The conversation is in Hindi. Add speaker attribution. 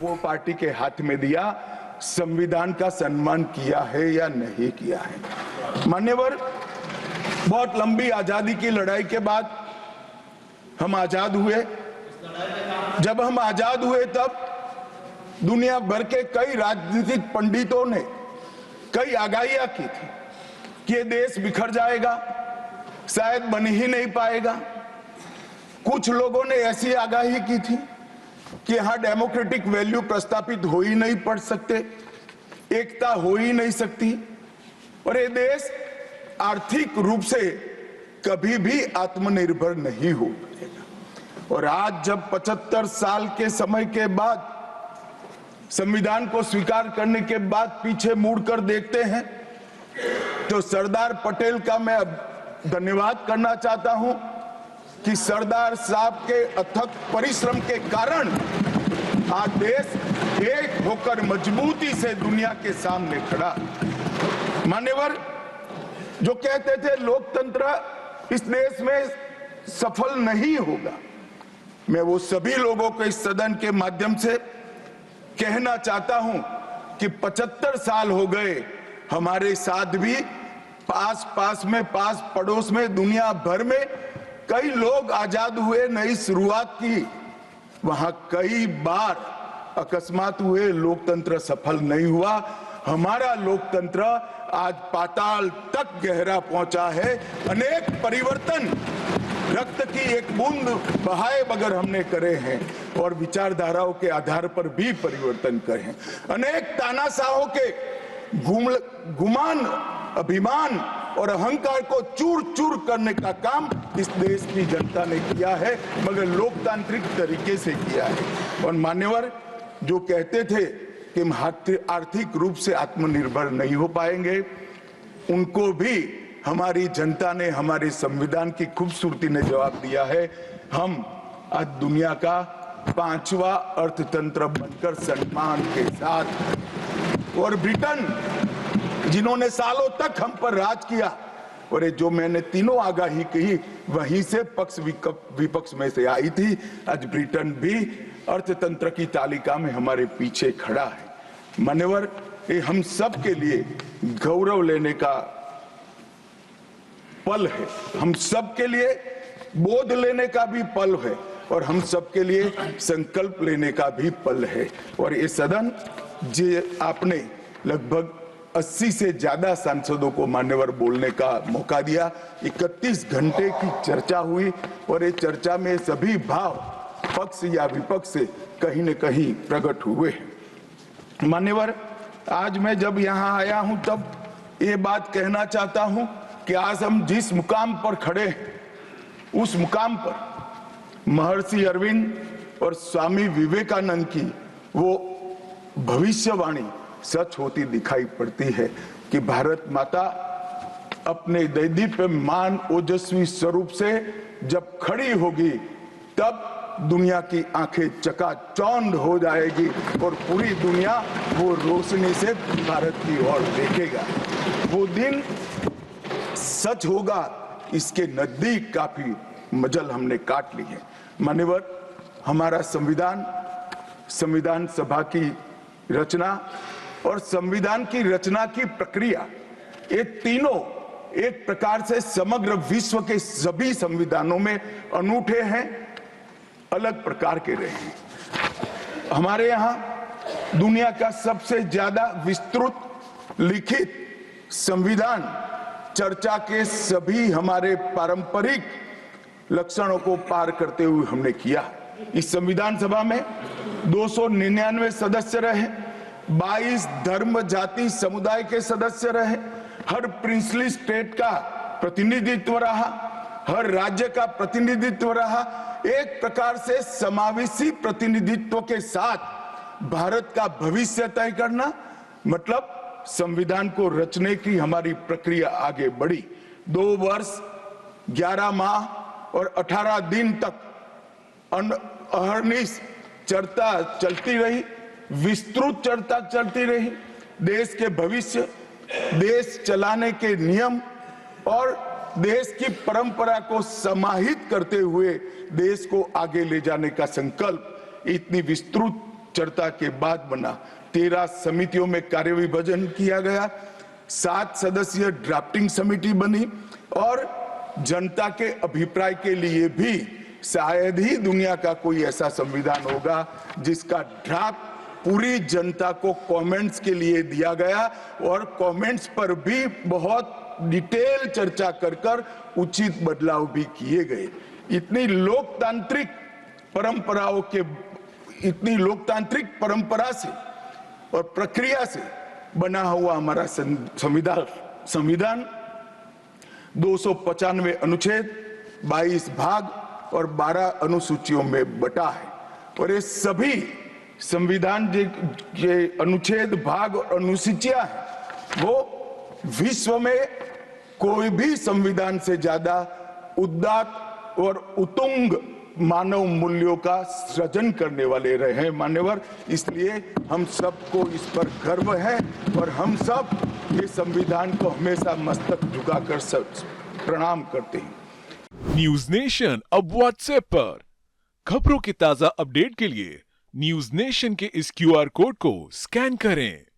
Speaker 1: वो पार्टी के हाथ में दिया, संविधान का सम्मान किया है या नहीं किया है। मान्यवर, बहुत लंबी आजादी की लड़ाई के बाद हम आजाद हुए। जब हम आजाद हुए तब दुनिया भर के कई राजनीतिक पंडितों ने कई आगाहियां की थी कि ये देश बिखर जाएगा, शायद बन ही नहीं पाएगा। कुछ लोगों ने ऐसी आगाही की थी कि यहां डेमोक्रेटिक वैल्यू प्रस्थापित हो ही नहीं पड़ सकते, एकता हो ही नहीं सकती और ये देश आर्थिक रूप से कभी भी आत्मनिर्भर नहीं हो पाएगा। और आज जब 75 साल के समय के बाद, संविधान को स्वीकार करने के बाद पीछे मुड़कर देखते हैं तो सरदार पटेल का मैं धन्यवाद करना चाहता हूं कि सरदार साहब के अथक परिश्रम के कारण आज देश एक होकर मजबूती से दुनिया के सामने खड़ा। मान्यवर, जो कहते थे लोकतंत्र इस देश में सफल नहीं होगा, मैं वो सभी लोगों को इस सदन के माध्यम से कहना चाहता हूं कि 75 साल हो गए, हमारे साथ भी पास पड़ोस में दुनिया भर में कई लोग आजाद हुए, नई शुरुआत की, वहां कई बार अकस्मात हुए, लोकतंत्र सफल नहीं हुआ। हमारा लोकतंत्र आज पाताल तक गहरा पहुंचा है। अनेक परिवर्तन रक्त की एक बूंद बहाए बगैर हमने करे हैं और विचारधाराओं के आधार पर भी परिवर्तन करे हैं। अनेक तानाशाहों के गुमान, अभिमान और अहंकार को चूर चूर करने का काम इस देश की जनता ने किया है, मगर लोकतांत्रिक तरीके से किया है। और मान्यवर, जो कहते थे कि हम आर्थिक रूप से आत्मनिर्भर नहीं हो पाएंगे, उनको भी हमारी जनता ने, हमारे संविधान की खूबसूरती ने जवाब दिया है। हम आज दुनिया का 5वां अर्थतंत्र बनकर सम्मान के साथ, और ब्रिटेन जिन्होंने सालों तक हम पर राज किया, और ये जो मैंने तीनों आगाही कही वहीं से पक्ष विपक्ष में से आई थी, आज ब्रिटेन भी अर्थतंत्र की तालिका में हमारे पीछे खड़ा है। मान्यवर, ये हम सब के लिए गौरव लेने का पल है, हम सब के लिए बोध लेने का भी पल है और हम सब के लिए संकल्प लेने का भी पल है। और ये सदन जे आपने लगभग 80 से ज्यादा सांसदों को मान्यवर बोलने का मौका दिया, 31 घंटे की चर्चा हुई और ये चर्चा में सभी भाव पक्ष या विपक्ष से कहीं न कहीं प्रकट हुए। मान्यवर, आज मैं जब यहाँ आया हूं तब ये बात कहना चाहता हूं कि आज हम जिस मुकाम पर खड़े हैं, उस मुकाम पर महर्षि अरविंद और स्वामी विवेकानंद की वो भविष्यवाणी सच होती दिखाई पड़ती है कि भारत माता अपने दैदीप्यमान ओजस्वी स्वरूप से जब खड़ी होगी तब दुनिया की आंखें चकाचौंध हो जाएगी और पूरी दुनिया वो रोशनी से भारत की ओर देखेगा। वो दिन सच होगा, इसके नजदीक काफी मजल हमने काट ली है। मान्यवर, हमारा संविधान सभा की रचना और संविधान की रचना की प्रक्रिया, ये तीनों एक प्रकार से समग्र विश्व के सभी संविधानों में अनूठे हैं, अलग प्रकार के रहे हैं। हमारे यहाँ दुनिया का सबसे ज्यादा विस्तृत लिखित संविधान चर्चा के सभी हमारे पारंपरिक लक्षणों को पार करते हुए हमने किया। इस संविधान सभा में 299 सदस्य रहे, 22 धर्म जाति समुदाय के सदस्य रहे, हर प्रिंसली स्टेट का प्रतिनिधित्व रहा, हर राज्य का प्रतिनिधित्व रहा। एक प्रकार से समावेशी प्रतिनिधित्व के साथ भारत का भविष्य तय करना, मतलब संविधान को रचने की हमारी प्रक्रिया आगे बढ़ी। 2 वर्ष 11 माह और 18 दिन तक अहर्निश चर्चा चलती रही, विस्तृत चर्चा चलती रही। देश के भविष्य, देश चलाने के नियम और देश की परंपरा को समाहित करते हुए देश को आगे ले जाने का संकल्प इतनी विस्तृत चर्चा के बाद बना। 13 समितियों में कार्य विभाजन किया गया, 7 सदस्यीय ड्राफ्टिंग समिति बनी और जनता के अभिप्राय के लिए भी शायद ही दुनिया का कोई ऐसा संविधान होगा जिसका ड्राफ्ट पूरी जनता को कमेंट्स के लिए दिया गया और कमेंट्स पर भी बहुत डिटेल चर्चा कर उचित बदलाव भी किए गए। इतनी लोकतांत्रिक परंपरा से और प्रक्रिया से बना हुआ हमारा संविधान 295 अनुच्छेद, 22 भाग और 12 अनुसूचियों में बटा है और ये सभी संविधान के अनुच्छेद, भाग और अनुसूचियां हैं वो विश्व में कोई भी संविधान से ज्यादा उदात्त और उत्तुंग मानव मूल्यों का सृजन करने वाले रहे हैं मान्यवर। इसलिए हम सबको इस पर गर्व है और हम सब ये संविधान को हमेशा मस्तक झुकाकर प्रणाम करते हैं।
Speaker 2: न्यूज नेशन अब व्हाट्सएप पर खबरों के ताजा अपडेट के लिए न्यूज नेशन के इस QR कोड को स्कैन करें।